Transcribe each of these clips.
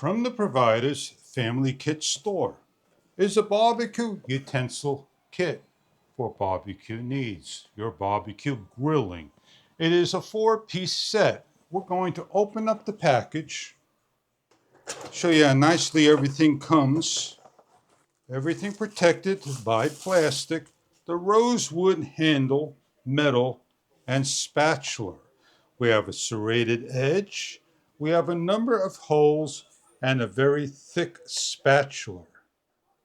From the provider's Family Kit store is a barbecue utensil kit for barbecue needs, your barbecue grilling. It is a 4-piece set. We're going to open up the package, show you how nicely everything comes. Everything protected by plastic, the rosewood handle, metal, and spatula. We have a serrated edge. We have a number of holes and a very thick spatula.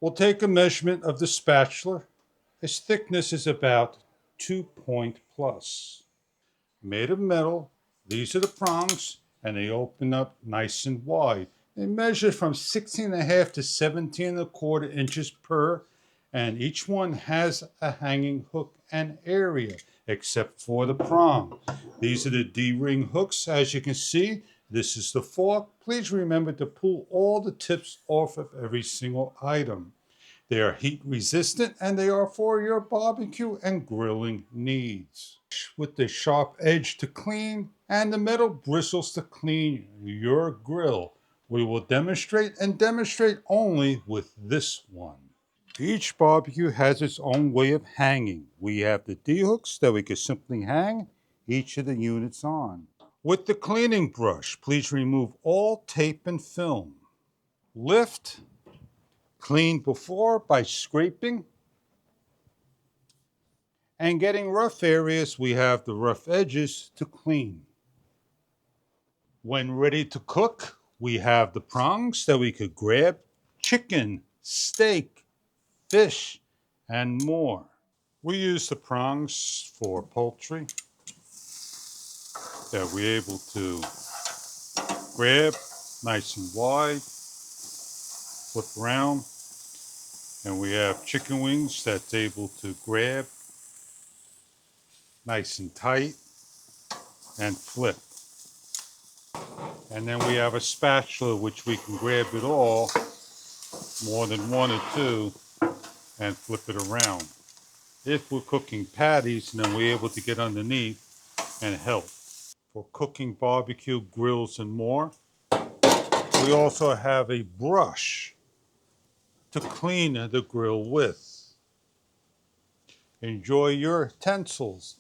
We'll take a measurement of the spatula. Its thickness is about 2 point plus. Made of metal, these are the prongs, and they open up nice and wide. They measure from 16.5 to 17.25 inches per, and each one has a hanging hook and area, except for the prong. These are the D-ring hooks. As you can see, this is the fork. Please remember to pull all the tips off of every single item. They are heat resistant and they are for your barbecue and grilling needs. With the sharp edge to clean and the metal bristles to clean your grill. We will demonstrate and demonstrate only with this one. Each barbecue has its own way of hanging. We have the D-hooks that we can simply hang each of the units on. With the cleaning brush, please remove all tape and film. Lift, clean before by scraping. And getting rough areas, we have the rough edges to clean. When ready to cook, we have the prongs that we could grab chicken, steak, fish, and more. We use the prongs for poultry that we're able to grab nice and wide, flip around, and we have chicken wings that's able to grab nice and tight and flip. And then we have a spatula which we can grab it all, more than one or two, and flip it around. If we're cooking patties, then we're able to get underneath and help. For cooking barbecue, grills, and more, we also have a brush to clean the grill with. Enjoy your utensils